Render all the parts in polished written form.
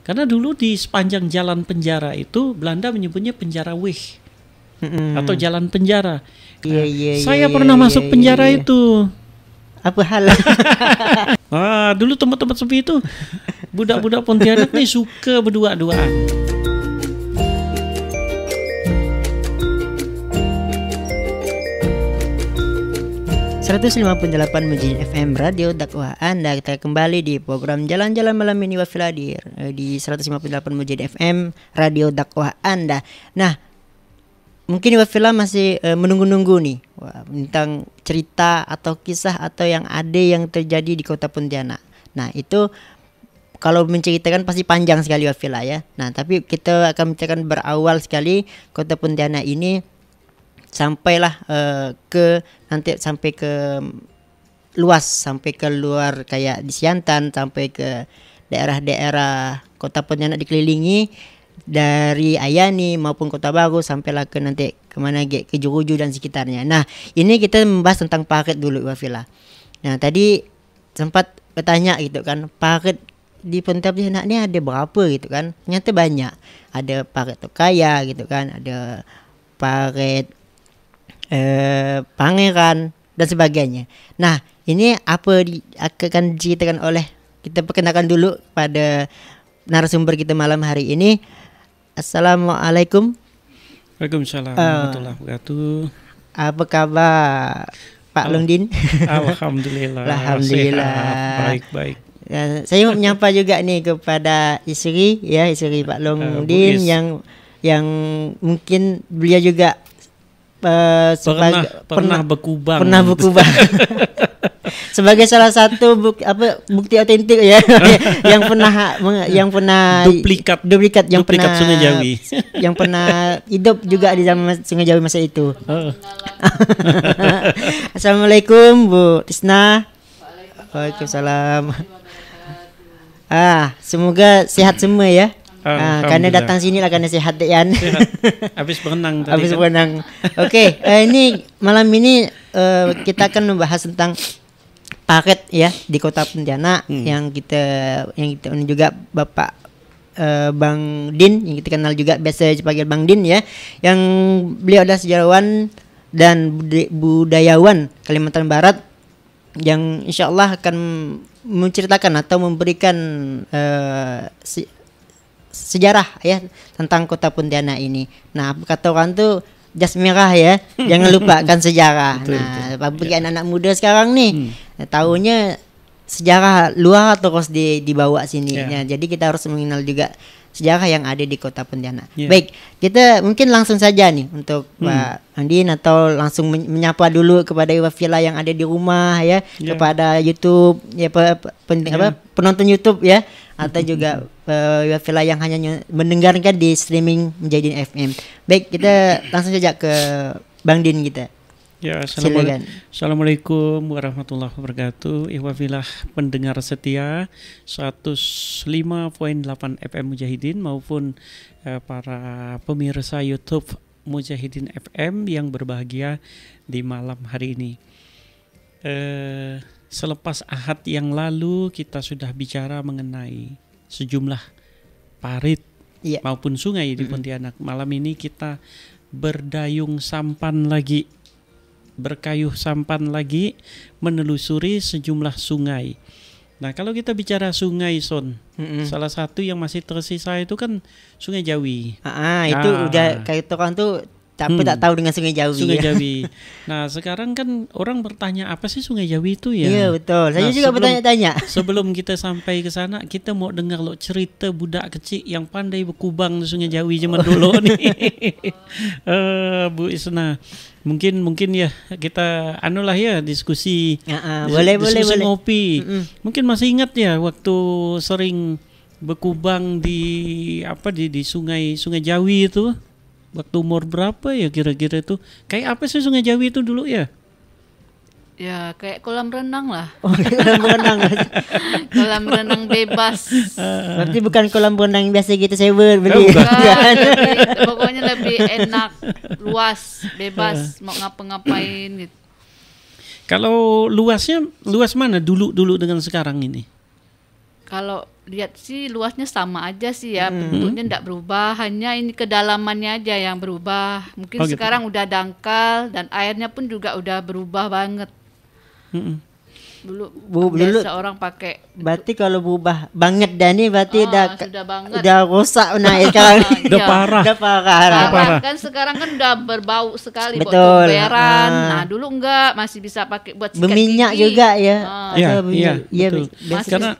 Karena dulu di sepanjang jalan penjara itu Belanda menyebutnya penjara Wih atau jalan penjara. Saya pernah masuk penjara itu. Apa hal? Dulu tempat-tempat sepi itu budak-budak Pontianak nih suka berdua-duaan. .158 Mujahidin FM Radio Dakwah Anda. Kita kembali di program Jalan-Jalan Malam ini Wafil hadir di 158 Mujahidin FM Radio Dakwah Anda. Nah, mungkin Wafila masih menunggu-nunggu nih tentang cerita atau kisah atau yang ada yang terjadi di kota Pontianak. Nah, itu kalau menceritakan pasti panjang sekali Wafila ya. Nah, tapi kita akan menceritakan berawal sekali kota Pontianak ini sampailah sampai ke luas, sampai ke luar kayak di Siantan, sampai ke daerah-daerah kota Pontianak dikelilingi dari Ayani maupun Kota Baru, sampailah ke nanti kemana ke Juruju dan sekitarnya. Nah, ini kita membahas tentang paket dulu Wafila. Nah, tadi sempat bertanya gitu kan, paket di Pontianak ini ada berapa gitu kan? Ternyata banyak. Ada paket Tokaya gitu kan, ada paket Pangeran dan sebagainya. Nah, ini apa akan diceritakan oleh, kita perkenalkan dulu pada narasumber kita malam hari ini. Assalamualaikum. Waalaikumsalam warahmatullahi wabarakatuh. Apa kabar Pak Longdin? Alhamdulillah. Alhamdulillah. Baik. Saya menyapa juga nih kepada istri Pak Longdin yang mungkin beliau juga pernah berkubang sebagai salah satu bukti otentik ya yang pernah duplikat yang pernah Sungai Jawi yang pernah hidup juga di zaman Sungai Jawi masa itu. Assalamualaikum Bu Tisna. Waalaikumsalam. Semoga sehat semua ya. Karena datang sini lah karena sehat Yan. Habis berenang tadi. Habis berenang. Oke, ini malam ini kita akan membahas tentang paket ya di kota Pontianak yang kita juga Bapak Bang Din, yang kita kenal juga biasa dipanggil Bang Din ya, yang beliau adalah sejarawan dan budayawan Kalimantan Barat yang insyaallah akan menceritakan atau memberikan sejarah ya tentang kota Pontianak ini. Nah, kata orang tuh jas merah ya, jangan lupakan sejarah. Bagi anak-anak muda sekarang nih, tahunya sejarah luar terus dibawa sini. Nah, jadi kita harus mengenal juga sejarah yang ada di kota Pontianak. Baik, kita mungkin langsung saja nih untuk Pak Andin, atau langsung menyapa dulu kepada Wafila yang ada di rumah ya, kepada YouTube ya, penonton YouTube ya, atau juga Wafila yang hanya mendengarkan di streaming Mujahidin FM. Baik, kita langsung saja ke Bang Din kita. Ya, Assalamualaikum warahmatullahi wabarakatuh. Ihwafilah pendengar setia 105.8 FM Mujahidin maupun para pemirsa YouTube Mujahidin FM yang berbahagia di malam hari ini. Selepas Ahad yang lalu kita sudah bicara mengenai sejumlah parit maupun sungai di Pontianak. Malam ini kita berkayuh sampan lagi menelusuri sejumlah sungai. Nah, kalau kita bicara sungai salah satu yang masih tersisa itu kan Sungai Jawi. Itu udah kayak orang tuh tak tahu dengan Sungai Jawi. Sungai Jawi. Nah, sekarang kan orang bertanya apa sih Sungai Jawi itu ya? Iya, betul. Saya juga bertanya-tanya. Sebelum kita sampai ke sana, kita mau dengar cerita budak kecil yang pandai berkubang di Sungai Jawi zaman dulu nih. Bu Isna. Mungkin ya kita diskusi. Boleh. Ngopi. Mungkin masih ingat ya waktu sering berkubang di Sungai Jawi itu. Waktu umur berapa ya kira-kira itu? Kayak apa sih Sungai Jawi itu dulu ya? Ya kayak kolam renang lah. Kolam renang. Kolam renang bebas. Berarti bukan kolam renang biasa kita sewa beli. Bukan. Pokoknya lebih enak, luas, bebas, mau ngapa-ngapain gitu. Kalau luas mana dulu dengan sekarang ini? Kalau lihat sih luasnya sama aja sih ya, bentuknya tidak berubah, hanya ini kedalamannya aja yang berubah. Mungkin sekarang udah dangkal dan airnya pun juga udah berubah banget. Dulu seorang pakai. Berarti kalau berubah banget dah nih berarti sudah banget. Udah rusak naik sekarang. Udah parah. Kan sekarang kan udah berbau sekali buat Betul. comberan. Nah, dulu enggak, masih bisa pakai buat sikat berminyak gigi. juga ya. Iya, betul. Karena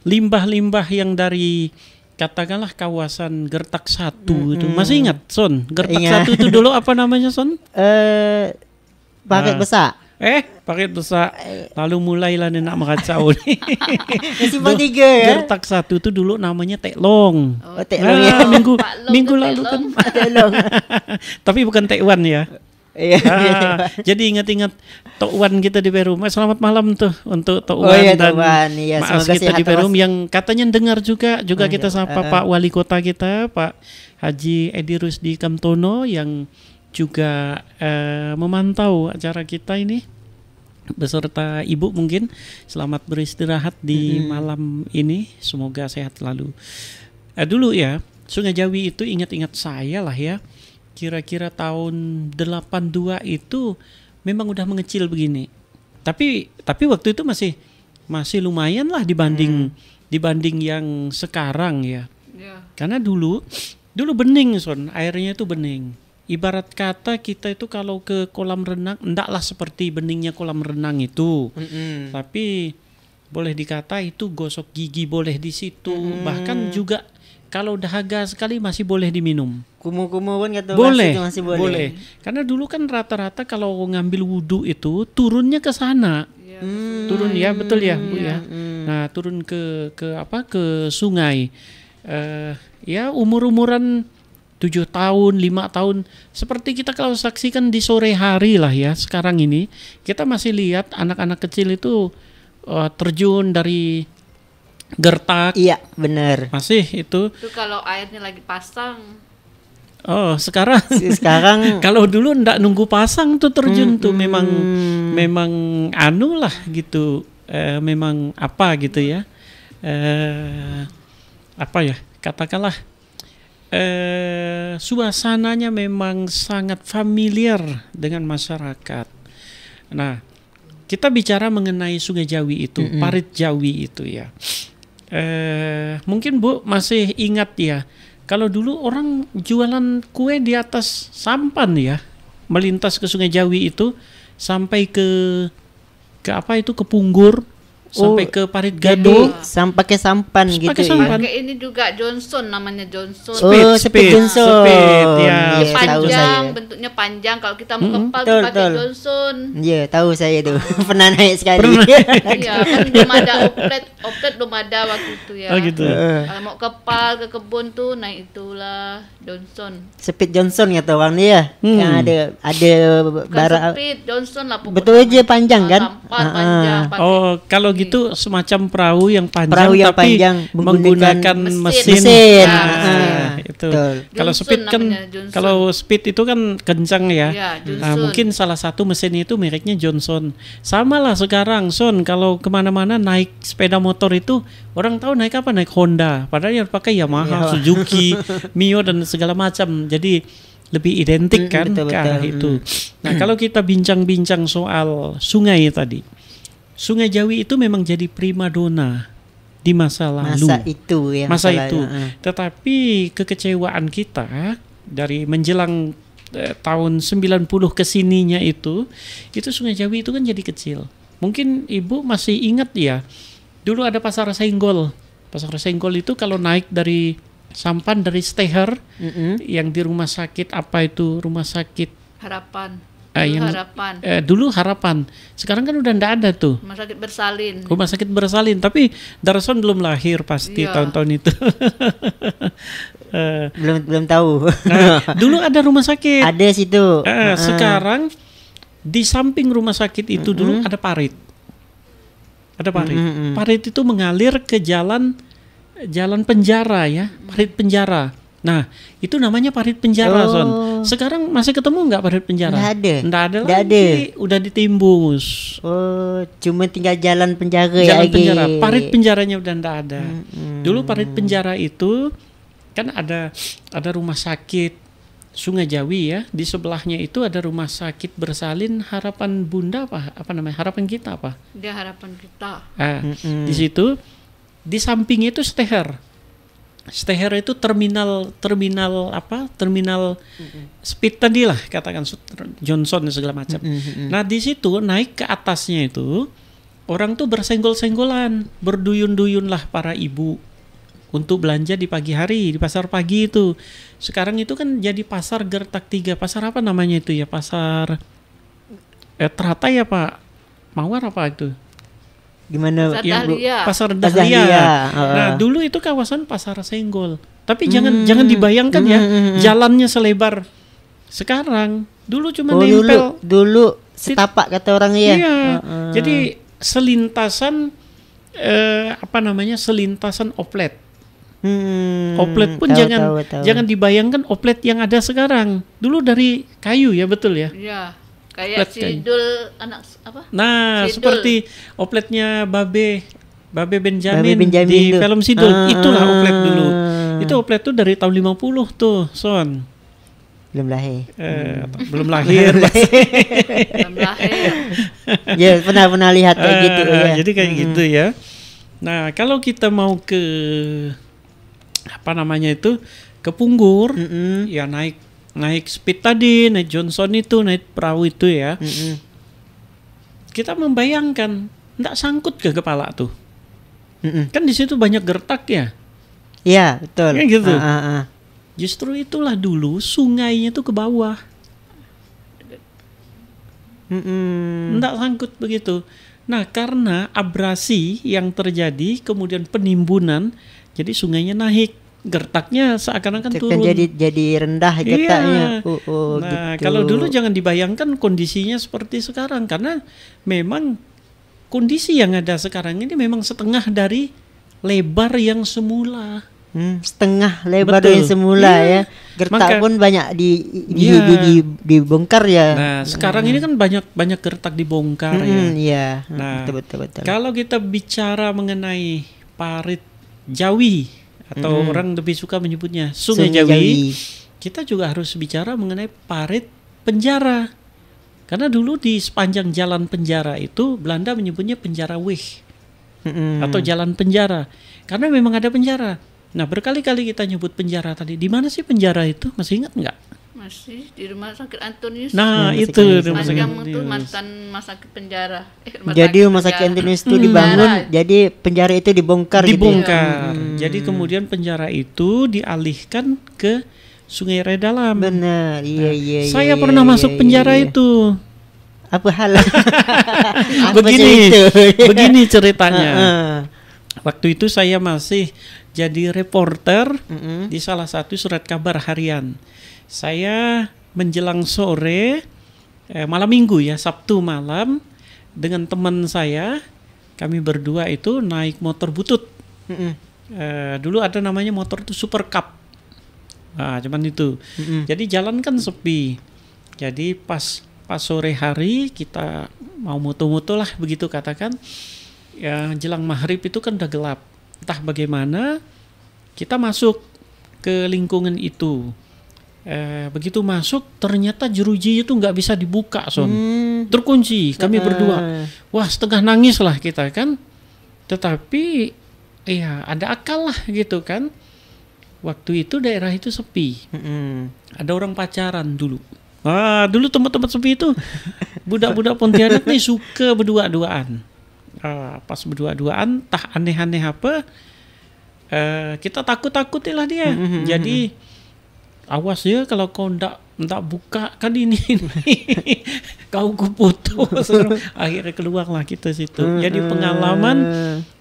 limbah-limbah yang dari katakanlah kawasan Gertak 1 itu. Masih ingat, Son? Gertak 1 itu dulu apa namanya, Son? Paket besar. Paket besar. Lalu mulailah nak meracau nih. Simpang 3 ya. Gertak 1 itu dulu namanya Teklong. Teklong ya. Minggu lalu kan Teklong. Tapi bukan Tekwan ya. Jadi ingat-ingat Tok Wan kita di Perum. Selamat malam tuh untuk Tok Wan dan Maas kita di Perum yang katanya dengar juga kita sapa Pak Wali Kota kita, Pak Haji Edi Rusdi Kamtono yang juga memantau acara kita ini beserta Ibu mungkin. Selamat beristirahat di malam ini, semoga sehat selalu. Dulu ya, Sungai Jawi itu ingat-ingat saya lah ya, kira-kira tahun 82 itu memang udah mengecil begini. Tapi waktu itu masih lumayan lah dibanding yang sekarang ya. Karena dulu bening, Son, airnya itu bening. Ibarat kata kita itu kalau ke kolam renang ndaklah seperti beningnya kolam renang itu. Tapi boleh dikata itu gosok gigi boleh di situ. Bahkan juga kalau dahaga sekali masih boleh diminum. Kumuh-kumuh pun kata masih boleh. Karena dulu kan rata-rata kalau ngambil wudhu itu turunnya ke sana. Turun ya, betul ya, Bu ya. Nah, turun ke sungai. Ya umur-umuran 7 tahun, 5 tahun. Seperti kita kalau saksikan di sore hari lah ya, sekarang ini kita masih lihat anak-anak kecil itu terjun dari Gertak. Iya, benar. Masih itu. Itu kalau airnya lagi pasang. Oh, sekarang kalau dulu ndak nunggu pasang tuh terjun tuh memang anu lah gitu. Memang apa gitu ya. Apa ya? Katakanlah suasananya memang sangat familiar dengan masyarakat. Nah, kita bicara mengenai Sungai Jawi itu, Parit Jawi itu ya. Mungkin Bu masih ingat ya, kalau dulu orang jualan kue di atas sampan ya, melintas ke Sungai Jawi itu sampai ke apa itu, ke Punggur, sampai ke Parit Gado, sampai ke sampan gitu ya. Pakai ini juga Johnson, namanya Johnson. Speed Johnson. Ya, panjang, bentuknya panjang. Kalau kita mau kepal tuh pakai Johnson. Iya, tahu saya tuh. Pernah naik sekali. Iya, kan belum ada oplet belum ada waktu itu ya. Oh gitu. Kalau mau kepal ke kebun tuh naik itulah Johnson. Speed Johnson kata orang dia. Yang ada bara. Speed Johnson lah pokoknya. Betul aja panjang kan? Panjang. Oh, kalau gitu semacam perahu yang panjang tapi panjang, menggunakan mesin. Itu. Kalau speed kan, kalau speed itu kan kencang ya. Nah, mungkin salah satu mesin itu mereknya Johnson. Sama lah sekarang, Son. Kalau kemana-mana naik sepeda motor itu orang tahu naik apa? Naik Honda. Padahal yang pakai Yamaha, Suzuki, Mio dan segala macam. Jadi lebih identik kan ke arah itu. Nah, kalau kita bincang-bincang soal sungai tadi, Sungai Jawi itu memang jadi primadona di masa lalu. Masa itu. Tetapi kekecewaan kita dari menjelang tahun 90 kesininya itu Sungai Jawi itu kan jadi kecil. Mungkin Ibu masih ingat ya, dulu ada Pasar Senggol. Pasar Senggol itu kalau naik dari sampan dari Steher yang di rumah sakit apa itu, rumah sakit Harapan. Dulu Harapan. Sekarang kan udah ndak ada tuh. Rumah sakit bersalin. Tapi Darson belum lahir pasti tahun-tahun itu. belum tahu. Dulu ada rumah sakit. Ada situ. Sekarang di samping rumah sakit itu dulu ada parit. Ada parit. Parit itu mengalir ke jalan penjara ya, parit penjara. Nah, itu namanya parit penjara, Son. Sekarang masih ketemu nggak parit penjara? Nggak ada lagi. Udah ditimbus. Oh, cuma tinggal jalan penjara jalan penjara. Parit penjaranya udah nggak ada. Dulu parit penjara itu kan ada rumah sakit Sungai Jawi ya. Di sebelahnya itu ada rumah sakit bersalin Harapan Bunda apa namanya? Harapan Kita apa? Dia Harapan Kita. Di situ di samping itu Steher. Steher itu terminal speed tadi lah, katakan Johnson dan segala macam. Nah di situ naik ke atasnya itu orang tuh bersenggol-senggolan, berduyun-duyun lah para ibu untuk belanja di pagi hari di pasar pagi itu. Sekarang itu kan jadi pasar Gertak 3, pasar apa namanya itu ya, pasar Teratai ya Pak Mawar apa itu? Gimana? Pasar Dahlia. Nah dulu itu kawasan pasar senggol. Tapi jangan dibayangkan ya jalannya selebar sekarang. Dulu cuma nempel. Dulu setapak kata orang ya. Iya. Jadi selintasan selintasan oplet. Oplet pun jangan dibayangkan oplet yang ada sekarang. Dulu dari kayu ya, betul ya? Iya. Kayak Sidul anak apa? Nah, Sidul. Seperti opletnya Babe Benjamin di itu. Film Sidul. Itulah oplet dulu. Itu oplet tuh dari tahun 50 tuh, Son. Belum lahir. Belum lahir. Belum lahir. Ya, pernah lihat kayak gitu ya. Jadi kayak gitu ya. Nah, kalau kita mau ke ke Punggur, ya naik speed tadi, naik Johnson itu, naik perahu itu ya. Kita membayangkan, nggak sangkut ke kepala tuh. Kan di situ banyak gertak ya. Iya, betul. Kayak gitu. Justru itulah dulu sungainya tuh ke bawah. Nggak sangkut begitu. Nah, karena abrasi yang terjadi, kemudian penimbunan, jadi sungainya naik. Gertaknya seakan-akan turun. Jadi rendah gertaknya. Nah, gitu. kalau dulu jangan dibayangkan kondisinya seperti sekarang, karena memang kondisi yang ada sekarang ini memang setengah dari lebar yang semula. Setengah lebar dari semula ya. Gertak pun banyak dibongkar ya. Nah, sekarang ini kan banyak gertak dibongkar ya. Iya. Nah, betul. Kalau kita bicara mengenai parit Jawi atau orang lebih suka menyebutnya Sungai Jawi, kita juga harus bicara mengenai parit penjara. Karena dulu di sepanjang jalan penjara itu Belanda menyebutnya penjara weg atau jalan penjara. Karena memang ada penjara. Nah, berkali-kali kita nyebut penjara tadi. Di mana sih penjara itu? Masih ingat nggak? Masih di Rumah Sakit Antonius. Nah, itu Rumah Sakit Antonius. Itu mantan Rumah Sakit penjara. Jadi Rumah Sakit Antonius itu dibangun, jadi penjara itu dibongkar. Jadi kemudian penjara itu dialihkan ke Sungai Redalam. Benar, iya. Saya pernah masuk penjara itu. Apa hal? Begini ceritanya. Waktu itu saya masih jadi reporter di salah satu surat kabar harian. Saya menjelang sore, malam minggu ya, Sabtu malam, dengan teman saya, kami berdua itu naik motor butut. Dulu ada namanya motor itu Super Cup. Nah, cuman itu. Jadi jalan kan sepi. Jadi pas sore hari kita mau moto-moto lah begitu katakan. Ya jelang maghrib itu kan udah gelap. Entah bagaimana kita masuk ke lingkungan itu. Begitu masuk ternyata jeruji itu nggak bisa dibuka, Son. Terkunci. Kami berdua, wah setengah nangis lah kita kan. Tetapi ya ada akal lah gitu kan. Waktu itu daerah itu sepi. Ada orang pacaran dulu. Dulu tempat-tempat sepi itu budak-budak Pontianak nih suka berdua-duaan. Pas berdua-duaan tah aneh-aneh apa, kita takut-takutin lah dia. Jadi awas ya kalau kau ndak buka kan ini kau kuputus. Akhirnya keluarlah kita situ. Jadi pengalaman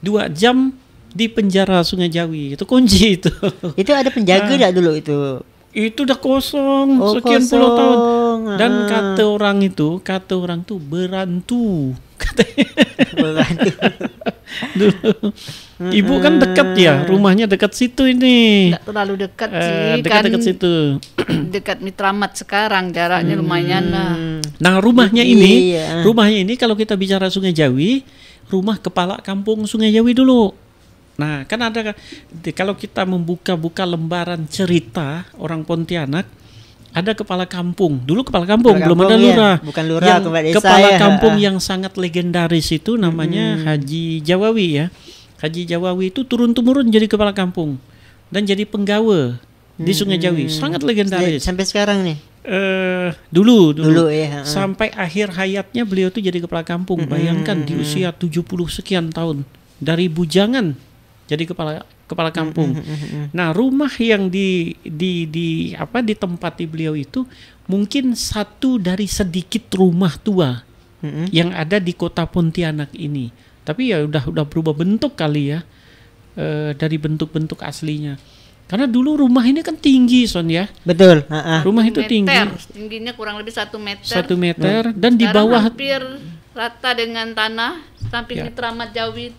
2 jam di penjara Sungai Jawi itu kunci itu. Itu ada penjaga enggak dulu itu? Itu udah kosong sekian puluh tahun. Dan kata orang tuh berantu katanya. Berantu. Dulu. Ibu kan dekat ya, rumahnya dekat situ ini. Tidak terlalu dekat sih, dekat situ. Dekat Mitramat sekarang, jaraknya lumayan lah. Nah rumahnya ini kalau kita bicara Sungai Jawi, rumah kepala kampung Sungai Jawi dulu. Nah kan ada, kalau kita membuka-buka lembaran cerita orang Pontianak, ada kepala kampung. Dulu kepala kampung, belum ada lurah. Bukan lurah, kepala kampung yang sangat legendaris itu namanya Haji Jawawi ya. Haji Jawawi itu turun-temurun jadi kepala kampung dan jadi penggawa di Sungai Jawi, sangat legendaris. Sampai sekarang nih. Dulu ya. Sampai akhir hayatnya beliau tuh jadi kepala kampung. Bayangkan di usia 70 sekian tahun dari bujangan jadi kepala kampung. Nah, rumah yang ditempati beliau itu mungkin satu dari sedikit rumah tua yang ada di kota Pontianak ini. Tapi ya udah berubah bentuk kali ya, dari bentuk-bentuk aslinya. Karena dulu rumah ini kan tinggi, Son ya. Betul. Rumah itu tinggi. Tingginya kurang lebih 1 meter. 1 meter dan di bawah hampir rata dengan tanah samping Mitramat Jawi.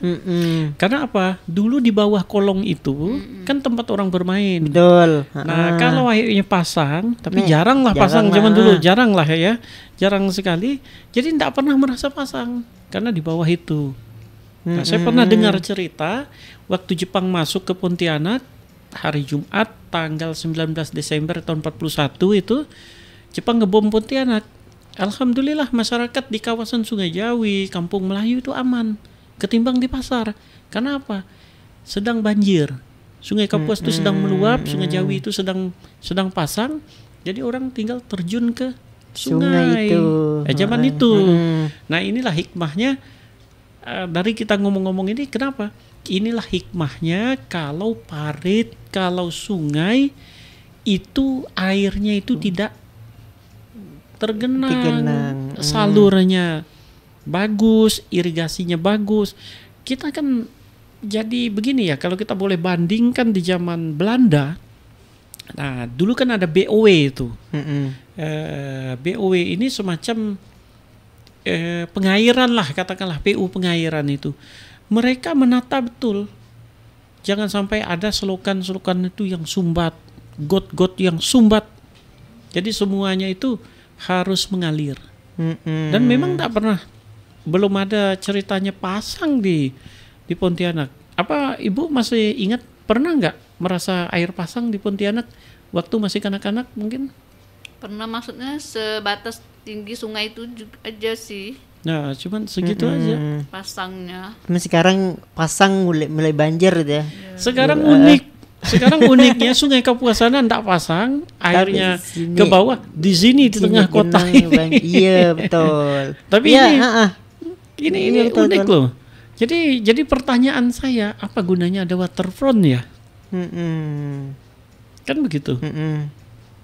Karena apa? Dulu di bawah kolong itu kan tempat orang bermain. Betul. Nah kalau akhirnya pasang, tapi jarang lah pasang zaman dulu, jarang lah ya, jarang sekali. Jadi tidak pernah merasa pasang karena di bawah itu. Nah, saya pernah dengar cerita waktu Jepang masuk ke Pontianak hari Jumat tanggal 19 Desember tahun 41 itu Jepang ngebom Pontianak. Alhamdulillah masyarakat di kawasan Sungai Jawi, Kampung Melayu itu aman ketimbang di pasar. Karena apa? Sedang banjir. Sungai Kapuas itu sedang meluap, Sungai Jawi itu sedang pasang. Jadi orang tinggal terjun ke sungai itu. Zaman itu. Nah, inilah hikmahnya dari kita ngomong-ngomong ini, kenapa? Inilah hikmahnya kalau parit, kalau sungai itu airnya itu tidak tergenang. Salurnya bagus, irigasinya bagus. Kita kan jadi begini ya, kalau kita boleh bandingkan di zaman Belanda. Nah, dulu kan ada BOW itu. BOW ini semacam pengairan lah, katakanlah PU pengairan itu. Mereka menata betul. Jangan sampai ada selokan-selokan itu yang sumbat, got-got yang sumbat. Jadi semuanya itu harus mengalir. Dan memang belum ada ceritanya pasang di Pontianak. Apa Ibu masih ingat, pernah nggak merasa air pasang di Pontianak waktu masih kanak-kanak mungkin? Pernah, maksudnya sebatas tinggi sungai itu aja sih. Nah, cuman segitu aja pasangnya. Sekarang pasang mulai banjir ya. Sekarang uniknya Sungai Kapuas sana enggak pasang, airnya ke bawah, di sini di tengah kota ini. Iya, betul. Tapi ini unik loh. Jadi pertanyaan saya, apa gunanya ada waterfront ya? Kan begitu.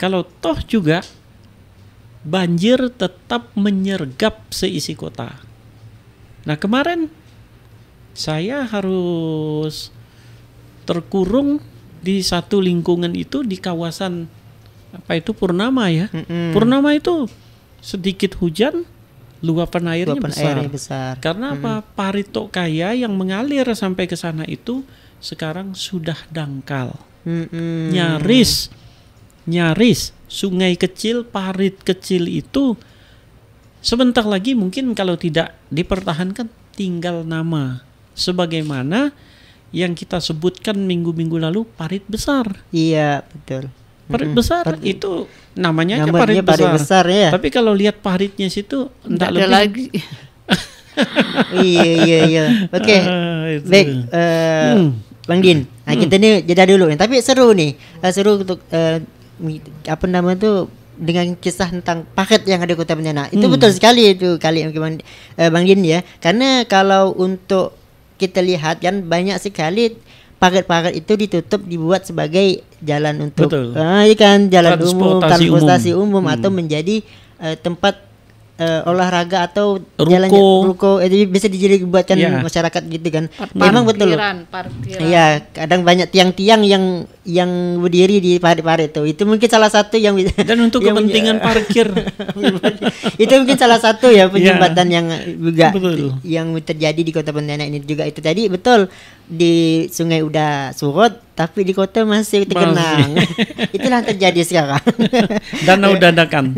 Kalau toh juga banjir tetap menyergap seisi kota. Nah, kemarin saya harus terkurung di satu lingkungan itu di kawasan Purnama ya. Purnama itu sedikit hujan luapan airnya besar. Karena apa? Parit Tokaya yang mengalir sampai ke sana itu sekarang sudah dangkal. Nyaris sungai kecil, parit kecil itu sebentar lagi mungkin kalau tidak dipertahankan tinggal nama, sebagaimana yang kita sebutkan minggu-minggu lalu parit besar. Iya, betul. Parit besar itu namanya aja parit besar ya. Tapi kalau lihat paritnya situ enggak lebih lagi. Iya. Oke. Baik, Bang Din. Nah, kita nih jeda dulu nih. Tapi seru nih. Seru untuk dengan kisah tentang paket yang ada di Kota Pontianak. Itu betul sekali itu Bang Din ya. Karena kalau untuk kita lihat kan banyak sekali paket-paket itu dibuat sebagai jalan untuk jalan umum, transportasi umum atau menjadi tempat olahraga atau ruko itu bisa dibuatkan masyarakat gitu kan. Memang betul. Parkiran. Iya, kadang banyak tiang-tiang yang berdiri di parit-parit itu mungkin salah satu yang dan untuk kepentingan parkir. Itu mungkin salah satu ya penyumbatan yang juga yang terjadi di Kota Pontianak ini juga itu tadi betul. Di sungai udah surut tapi di kota masih tergenang. Itulah yang terjadi sekarang. Danau dadakan.